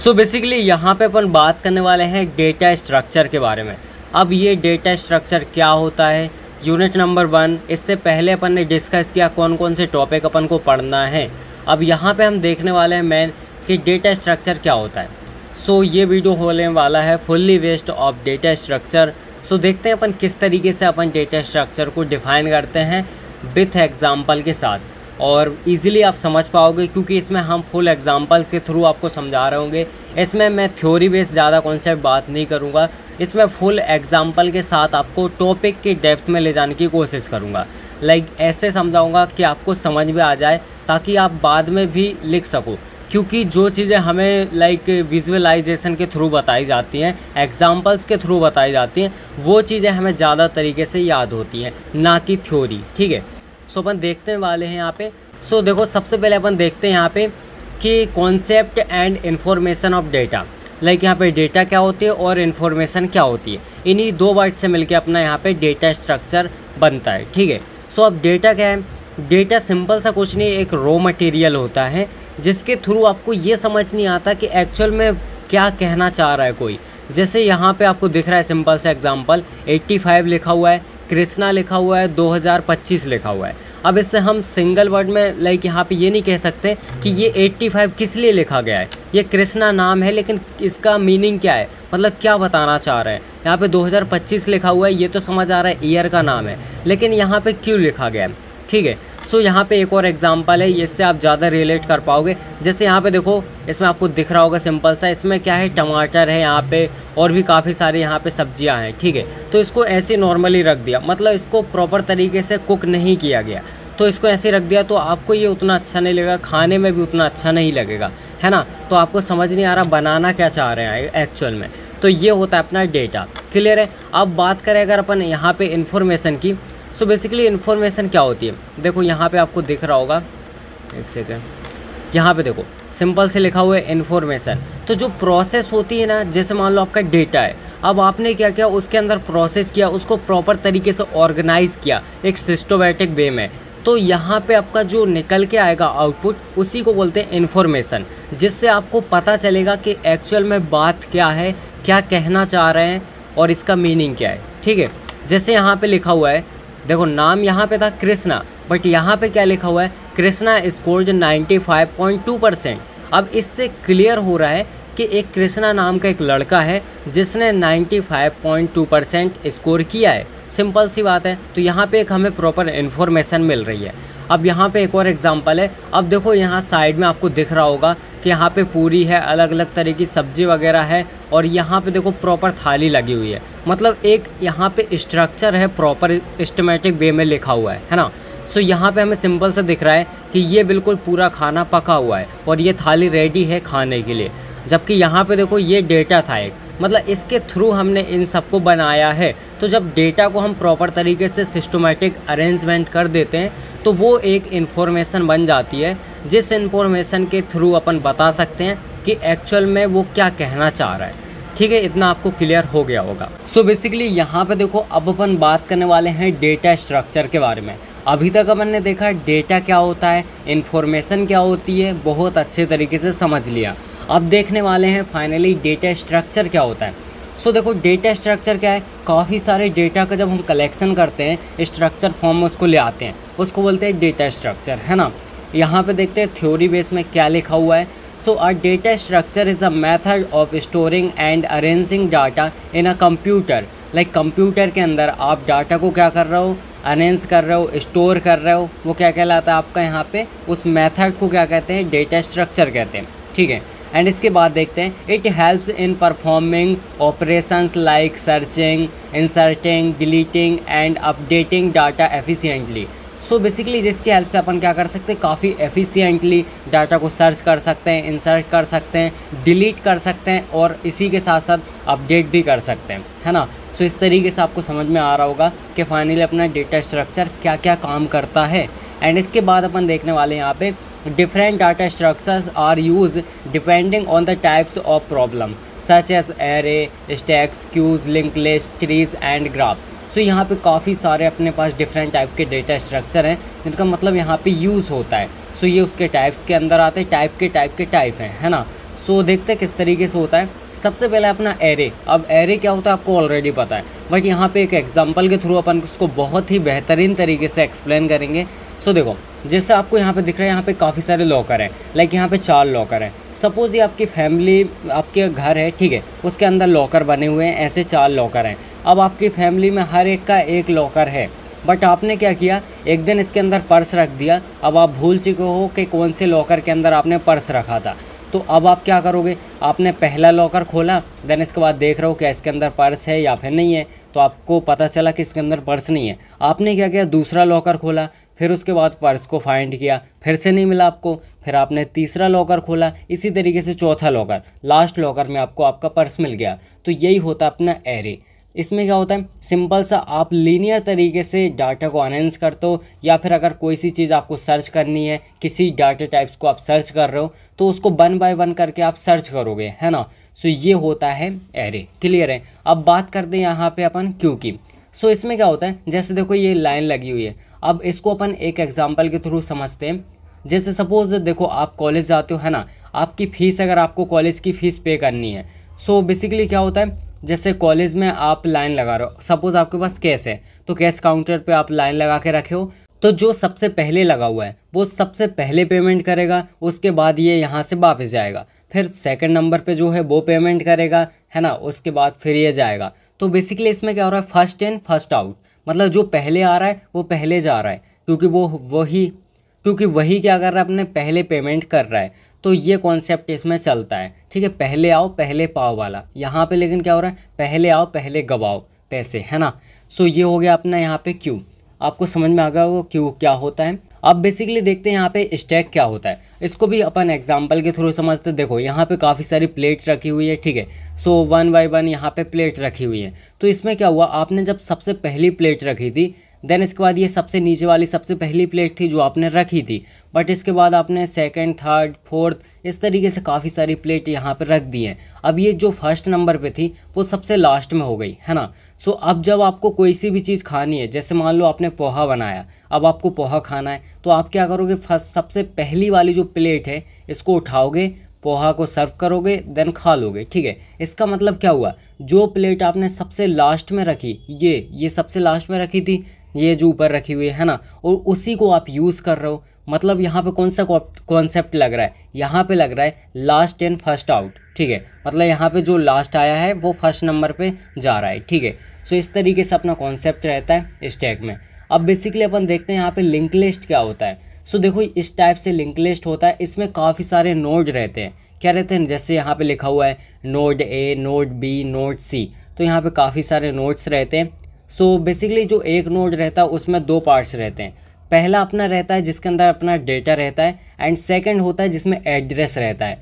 So basically यहाँ पे अपन बात करने वाले हैं डेटा स्ट्रक्चर के बारे में। अब ये डेटा स्ट्रक्चर क्या होता है, यूनिट नंबर 1। इससे पहले अपन ने डिस्कस किया कौन कौन से टॉपिक अपन को पढ़ना है। अब यहाँ पे हम देखने वाले हैं मेन कि डेटा स्ट्रक्चर क्या होता है। सो ये वीडियो होने वाला है fully based of data structure. So देखते हैं अपन किस तरीके से अपन डेटा स्ट्रक्चर को डिफ़ाइन करते हैं विथ एग्जाम्पल के साथ, और इजीली आप समझ पाओगे क्योंकि इसमें हम फुल एग्जांपल्स के थ्रू आपको समझा रहे होंगे। इसमें मैं थ्योरी बेस्ड ज़्यादा कॉन्सेप्ट बात नहीं करूँगा, इसमें फुल एग्जांपल के साथ आपको टॉपिक के डेप्थ में ले जाने की कोशिश करूँगा। लाइक ऐसे समझाऊँगा कि आपको समझ में आ जाए ताकि आप बाद में भी लिख सको, क्योंकि जो चीज़ें हमें लाइक विजुअलाइजेशन के थ्रू बताई जाती हैं, एग्जांपल्स के थ्रू बताई जाती हैं, वो चीज़ें हमें ज़्यादा तरीके से याद होती हैं, ना कि थ्योरी। ठीक है, सो अपन देखने वाले हैं यहाँ पे। सो देखो सबसे पहले अपन देखते हैं यहाँ पे कि concept and information of data. Like यहाँ पे डेटा क्या होती है और इन्फॉर्मेशन क्या होती है, इन्हीं दो वर्ड से मिलके अपना यहाँ पे डेटा स्ट्रक्चर बनता है। ठीक है, सो अब डेटा क्या है? डेटा सिंपल सा कुछ नहीं, एक रॉ मटेरियल होता है जिसके थ्रू आपको ये समझ नहीं आता कि एक्चुअल में क्या कहना चाह रहा है कोई। जैसे यहाँ पे आपको दिख रहा है सिंपल सा एग्जांपल, 85 लिखा हुआ है, कृष्णा लिखा हुआ है, 2025 लिखा हुआ है। अब इससे हम सिंगल वर्ड में लाइक यहाँ पे ये नहीं कह सकते कि ये 85 किस लिए लिखा गया है। ये कृष्णा नाम है, लेकिन इसका मीनिंग क्या है, मतलब क्या बताना चाह रहे हैं। यहाँ पे 2025 लिखा हुआ है, ये तो समझ आ रहा है ईयर का नाम है, लेकिन यहाँ पे क्यों लिखा गया है। ठीक है, सो यहाँ पे एक और एग्जांपल है, इससे आप ज़्यादा रिलेट कर पाओगे। जैसे यहाँ पे देखो, इसमें आपको दिख रहा होगा सिंपल सा, इसमें क्या है, टमाटर है यहाँ पे और भी काफ़ी सारी यहाँ पे सब्जियाँ हैं। ठीक है, तो इसको ऐसे नॉर्मली रख दिया, मतलब इसको प्रॉपर तरीके से कुक नहीं किया गया, तो इसको ऐसे रख दिया, तो आपको ये उतना अच्छा नहीं लगेगा, खाने में भी उतना अच्छा नहीं लगेगा, है ना। तो आपको समझ नहीं आ रहा बनाना क्या चाह रहे हैं एक्चुअल में। तो ये होता है अपना डेटा। क्लियर है। अब बात करें अगर अपन यहाँ पे इन्फॉर्मेशन की, सो बेसिकली इन्फॉर्मेशन क्या होती है, देखो यहाँ पे आपको दिख रहा होगा, एक सेकेंड, यहाँ पे देखो सिंपल से लिखा हुआ है इन्फॉर्मेशन। तो जो प्रोसेस होती है ना, जैसे मान लो आपका डेटा है, अब आपने क्या किया, उसके अंदर प्रोसेस किया, उसको प्रॉपर तरीके से ऑर्गेनाइज किया एक सिस्टमैटिक वे में, तो यहाँ पे आपका जो निकल के आएगा आउटपुट, उसी को बोलते हैं इन्फॉर्मेशन, जिससे आपको पता चलेगा कि एक्चुअल में बात क्या है, क्या कहना चाह रहे हैं और इसका मीनिंग क्या है। ठीक है, जैसे यहाँ पे लिखा हुआ है, देखो नाम यहाँ पे था कृष्णा, बट यहाँ पे क्या लिखा हुआ है, कृष्णा स्कोर्ड 95.2%। अब इससे क्लियर हो रहा है कि एक कृष्णा नाम का एक लड़का है जिसने 95.2% स्कोर किया है। सिंपल सी बात है। तो यहाँ पे एक हमें प्रॉपर इन्फॉर्मेशन मिल रही है। अब यहाँ पे एक और एग्जांपल है। अब देखो यहाँ साइड में आपको दिख रहा होगा कि यहाँ पे पूरी है, अलग अलग तरह की सब्जी वगैरह है, और यहाँ पे देखो प्रॉपर थाली लगी हुई है, मतलब एक यहाँ पे स्ट्रक्चर है, प्रॉपर सिस्टमैटिक वे में लिखा हुआ है ना। सो यहाँ पे हमें सिंपल से दिख रहा है कि ये बिल्कुल पूरा खाना पका हुआ है और ये थाली रेडी है खाने के लिए। जबकि यहाँ पे देखो ये डेटा था एक, मतलब इसके थ्रू हमने इन सबको बनाया है। तो जब डेटा को हम प्रॉपर तरीके से सिस्टमैटिक अरेंजमेंट कर देते हैं तो वो एक इन्फॉर्मेशन बन जाती है, जिस इन्फॉर्मेशन के थ्रू अपन बता सकते हैं कि एक्चुअल में वो क्या कहना चाह रहा है। ठीक है, इतना आपको क्लियर हो गया होगा। सो बेसिकली यहाँ पे देखो, अब अपन बात करने वाले हैं डेटा स्ट्रक्चर के बारे में। अभी तक अपन ने देखा डेटा क्या होता है, इन्फॉर्मेशन क्या होती है, बहुत अच्छे तरीके से समझ लिया। अब देखने वाले हैं फाइनली डेटा स्ट्रक्चर क्या होता है। सो देखो डेटा स्ट्रक्चर क्या है, काफ़ी सारे डेटा का जब हम कलेक्शन करते हैं, स्ट्रक्चर फॉर्म में उसको ले आते हैं, उसको बोलते हैं डेटा स्ट्रक्चर, है ना। यहाँ पे देखते हैं थ्योरी बेस में क्या लिखा हुआ है। So a data structure is a method of storing and arranging data in a computer. Like computer के अंदर आप डाटा को क्या कर रहे हो, अरेंज कर रहे हो, स्टोर कर रहे हो, वो क्या कहलाता है आपका यहाँ पे, उस मेथड को क्या कहते हैं, डेटा स्ट्रक्चर कहते हैं। ठीक है, एंड इसके बाद देखते हैं, it helps in performing operations like searching, inserting, deleting and updating data efficiently. So basically जिसकी हेल्प से अपन क्या कर सकते हैं, काफ़ी एफिशिएंटली डाटा को सर्च कर सकते हैं, इंसर्ट कर सकते हैं, डिलीट कर सकते हैं और इसी के साथ साथ अपडेट भी कर सकते हैं, है ना। सो इस तरीके से आपको समझ में आ रहा होगा कि फाइनली अपना डेटा स्ट्रक्चर क्या क्या काम करता है। एंड इसके बाद अपन देखने वाले हैं यहाँ पे, different data structures are used depending on the types of problem such as array, stacks, queues, linked list, trees and graph। सो यहाँ पे काफ़ी सारे अपने पास डिफरेंट टाइप के डेटा स्ट्रक्चर हैं जिनका मतलब यहाँ पे यूज़ होता है। सो ये उसके टाइप्स के अंदर आते हैं, टाइप के टाइप हैं, है ना। सो देखते हैं किस तरीके से होता है। सबसे पहले अपना एरे। अब एरे क्या होता है आपको ऑलरेडी पता है, बट यहाँ पे एक एग्जांपल के थ्रू अपन उसको बहुत ही बेहतरीन तरीके से एक्सप्लेन करेंगे। सो देखो, जैसे आपको यहाँ पे दिख रहा है, यहाँ पे काफ़ी सारे लॉकर हैं, लाइक यहाँ पे 4 लॉकर हैं। सपोज़ ये आपकी फैमिली, आपके घर है, ठीक है, उसके अंदर लॉकर बने हुए हैं, ऐसे 4 लॉकर हैं। अब आपकी फैमिली में हर एक का एक लॉकर है, बट आपने क्या किया, एक दिन इसके अंदर पर्स रख दिया। अब आप भूल चुके हो कि कौन से लॉकर के अंदर आपने पर्स रखा था। तो अब आप क्या करोगे, आपने पहला लॉकर खोला, देन इसके बाद देख रहे हो कि इसके अंदर पर्स है या फिर नहीं है। तो आपको पता चला कि इसके अंदर पर्स नहीं है। आपने क्या किया, दूसरा लॉकर खोला, फिर उसके बाद पर्स को फाइंड किया, फिर से नहीं मिला आपको, फिर आपने तीसरा लॉकर खोला, इसी तरीके से चौथा लॉकर, लास्ट लॉकर में आपको आपका पर्स मिल गया। तो यही होता है अपना एरे। इसमें क्या होता है, सिंपल सा आप लीनियर तरीके से डाटा को अरेंज करते हो, या फिर अगर कोई सी चीज़ आपको सर्च करनी है, किसी डाटा टाइप्स को आप सर्च कर रहे हो, तो उसको 1 बाय 1 करके आप सर्च करोगे, है ना। सो ये होता है एरे। क्लियर है। अब बात करते हैं यहाँ पे अपन क्यू की। सो इसमें क्या होता है, जैसे देखो ये लाइन लगी हुई है। अब इसको अपन एक एग्जाम्पल के थ्रू समझते हैं। जैसे सपोज़ देखो आप कॉलेज जाते हो, है ना, आपकी फ़ीस, अगर आपको कॉलेज की फ़ीस पे करनी है, सो बेसिकली क्या होता है, जैसे कॉलेज में आप लाइन लगा रहे हो, सपोज़ आपके पास कैश है, तो कैश काउंटर पे आप लाइन लगा के रखे हो, तो जो सबसे पहले लगा हुआ है वो सबसे पहले पेमेंट करेगा, उसके बाद ये यहाँ से वापस जाएगा, फिर सेकंड नंबर पे जो है वो पेमेंट करेगा, है ना, उसके बाद फिर ये जाएगा। तो बेसिकली इसमें क्या हो रहा है, फर्स्ट इन फर्स्ट आउट, मतलब जो पहले आ रहा है वो पहले जा रहा है, क्योंकि वही क्या कर रहा है, अपने पहले पेमेंट कर रहा है। तो ये कॉन्सेप्ट इसमें चलता है, ठीक है, पहले आओ पहले पाओ वाला। यहाँ पे लेकिन क्या हो रहा है, पहले आओ पहले गवाओ पैसे, है ना। सो ये हो गया अपना यहाँ पे क्यू। आपको समझ में आ गया वो क्यू क्या होता है। अब बेसिकली देखते हैं यहाँ पे स्टैक क्या होता है। इसको भी अपन एग्जाम्पल के थ्रू समझते। देखो यहाँ पे काफ़ी सारी प्लेट्स रखी हुई है, ठीक है। सो 1 बाय 1 यहाँ पे प्लेट रखी हुई है। तो इसमें क्या हुआ, आपने जब सबसे पहली प्लेट रखी थी, देन इसके बाद ये सबसे नीचे वाली सबसे पहली प्लेट थी जो आपने रखी थी, बट इसके बाद आपने सेकंड, थर्ड, फोर्थ, इस तरीके से काफ़ी सारी प्लेट यहाँ पे रख दी हैं। अब ये जो फर्स्ट नंबर पे थी वो सबसे लास्ट में हो गई, है ना। सो अब जब आपको कोई सी भी चीज़ खानी है, जैसे मान लो आपने पोहा बनाया, अब आपको पोहा खाना है, तो आप क्या करोगे, फर्स्ट सबसे पहली वाली जो प्लेट है इसको उठाओगे, पोहा को सर्व करोगे, देन खा लोगे, ठीक है। इसका मतलब क्या हुआ, जो प्लेट आपने सबसे लास्ट में रखी, ये सबसे लास्ट में रखी थी, ये जो ऊपर रखी हुई है ना, और उसी को आप यूज़ कर रहे हो। मतलब यहाँ पे कौन सा कॉन्सेप्ट लग रहा है, यहाँ पे लग रहा है लास्ट इन फर्स्ट आउट, ठीक है। मतलब यहाँ पे जो लास्ट आया है वो फर्स्ट नंबर पे जा रहा है, ठीक है। सो इस तरीके से अपना कॉन्सेप्ट रहता है स्टैक में। अब बेसिकली अपन देखते हैं यहाँ पे लिंक लिस्ट क्या होता है। सो देखो इस टाइप से लिंक लिस्ट होता है। इसमें काफ़ी सारे नोड रहते हैं। क्या रहते हैं, जैसे यहाँ पे लिखा हुआ है node A, node B, node C, तो यहाँ पे काफ़ी सारे नोड्स रहते हैं। सो बेसिकली जो एक नोड रहता है उसमें 2 पार्ट्स रहते हैं। पहला अपना रहता है जिसके अंदर अपना डेटा रहता है, एंड सेकंड होता है जिसमें एड्रेस रहता है।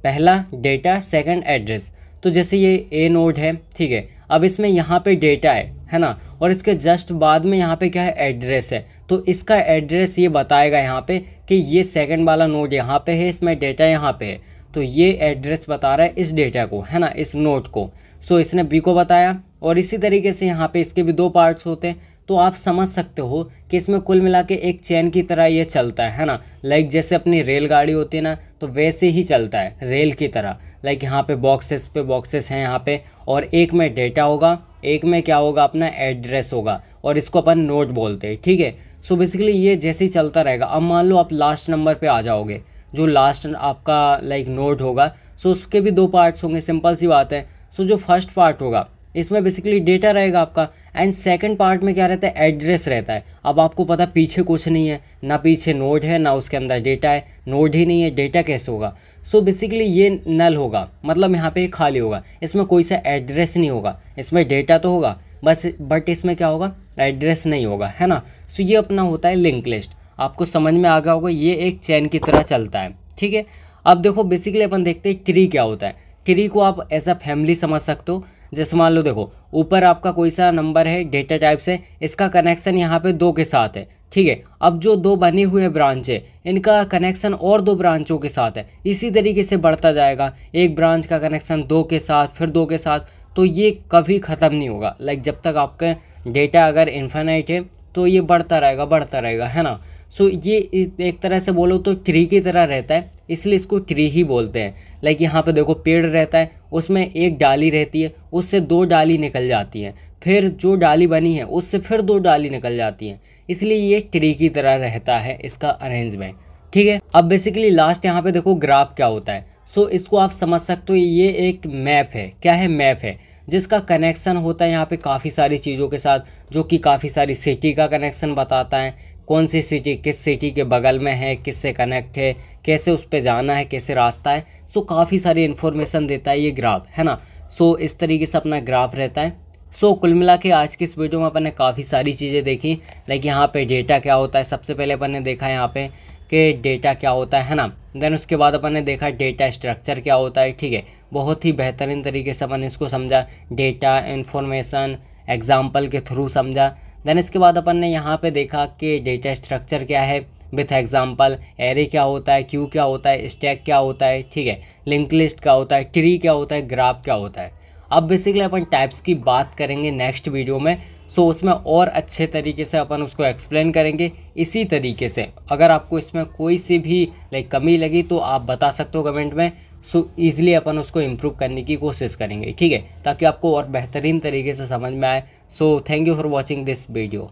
पहला डेटा, सेकंड एड्रेस। तो जैसे ये ए नोड है, ठीक है, अब इसमें यहाँ पे डेटा है ना, और इसके जस्ट बाद में यहाँ पे क्या है, एड्रेस है। तो इसका एड्रेस ये बताएगा यहाँ पे कि ये सेकंड वाला नोड यहाँ पे है, इसमें डेटा यहाँ पे है, तो ये एड्रेस बता रहा है इस डेटा को, है ना, इस नोड को। सो इसने बी को बताया, और इसी तरीके से यहाँ पे इसके भी 2 पार्ट्स होते हैं। तो आप समझ सकते हो कि इसमें कुल मिला के एक चेन की तरह ये चलता है ना। लाइक जैसे अपनी रेलगाड़ी होती है ना, तो वैसे ही चलता है रेल की तरह। लाइक यहाँ पे बॉक्सेस पे बॉक्सेस हैं यहाँ पे, और एक में डेटा होगा, एक में क्या होगा, अपना एड्रेस होगा, और इसको अपन नोड बोलते हैं, ठीक है। सो बेसिकली ये जैसे ही चलता रहेगा। अब मान लो आप लास्ट नंबर पे आ जाओगे, जो लास्ट आपका लाइक नोड होगा, सो उसके भी 2 पार्ट्स होंगे, सिंपल सी बात है। सो जो फर्स्ट पार्ट होगा इसमें बेसिकली डेटा रहेगा आपका, एंड सेकंड पार्ट में क्या रहता है, एड्रेस रहता है। अब आपको पता पीछे कुछ नहीं है, ना पीछे नोड है ना उसके अंदर डेटा है, नोड ही नहीं है, डेटा कैसे होगा। सो बेसिकली ये नल होगा, मतलब यहाँ पे खाली होगा, इसमें कोई सा एड्रेस नहीं होगा। इसमें डेटा तो होगा बस, बट इसमें क्या होगा, एड्रेस नहीं होगा, है ना। सो ये अपना होता है लिंक लिस्ट। आपको समझ में आ गया होगा, ये एक चेन की तरह चलता है, ठीक है। अब देखो बेसिकली अपन देखते हैं ट्री क्या होता है। ट्री को आप एज अ फैमिली समझ सकते हो। जैसे मान लो देखो ऊपर आपका कोई सा नंबर है डेटा टाइप से, इसका कनेक्शन यहाँ पे 2 के साथ है, ठीक है। अब जो 2 बनी हुए ब्रांच है, इनका कनेक्शन और 2 ब्रांचों के साथ है। इसी तरीके से बढ़ता जाएगा, एक ब्रांच का कनेक्शन 2 के साथ, फिर 2 के साथ, तो ये कभी ख़त्म नहीं होगा। लाइक जब तक आपका डेटा अगर इन्फिनिट है तो ये बढ़ता रहेगा, है ना। सो ये एक तरह से बोलो तो ट्री की तरह रहता है, इसलिए इसको ट्री ही बोलते हैं। लाइक यहाँ पे देखो पेड़ रहता है, उसमें एक डाली रहती है, उससे 2 डाली निकल जाती हैं, फिर जो डाली बनी है उससे फिर 2 डाली निकल जाती हैं, इसलिए ये ट्री की तरह रहता है इसका अरेंजमेंट। ठीक है, अब बेसिकली लास्ट यहाँ पे देखो ग्राफ क्या होता है। सो इसको आप समझ सकते हो, ये एक मैप है। क्या है? मैप है, जिसका कनेक्शन होता है यहाँ पे काफ़ी सारी चीज़ों के साथ, जो कि काफ़ी सारी सिटी का कनेक्शन बताता है, कौन सी सिटी किस सिटी के बगल में है, किससे कनेक्ट है, कैसे उस पर जाना है, कैसे रास्ता है। सो काफ़ी सारी इन्फॉर्मेशन देता है ये ग्राफ, है ना। सो इस तरीके से अपना ग्राफ रहता है। सो कुल मिला के आज की इस वीडियो में अपन ने काफ़ी सारी चीज़ें देखी। लाइक यहाँ पे डेटा क्या होता है, सबसे पहले अपन ने देखा यहाँ पे कि डेटा क्या होता है ना। देन उसके बाद अपन ने देखा डेटा स्ट्रक्चर क्या होता है। ठीक है, बहुत ही बेहतरीन तरीके से अपन ने इसको समझा, डेटा इन्फॉर्मेशन एग्जाम्पल के थ्रू समझा। देन इसके बाद अपन ने यहाँ पे देखा कि डेटा स्ट्रक्चर क्या है विथ एग्जाम्पल, एरे क्या होता है, क्यू क्या होता है, स्टैक क्या होता है, ठीक है, लिंक लिस्ट क्या होता है, ट्री क्या होता है, ग्राफ क्या होता है। अब बेसिकली अपन टाइप्स की बात करेंगे नेक्स्ट वीडियो में। सो उसमें और अच्छे तरीके से अपन उसको एक्सप्लेन करेंगे। इसी तरीके से अगर आपको इसमें कोई सी भी लाइक कमी लगी तो आप बता सकते हो कमेंट में। सो ईज़िली अपन उसको इम्प्रूव करने की कोशिश करेंगे, ठीक है, ताकि आपको और बेहतरीन तरीके से समझ में आए। So thank you for watching this video.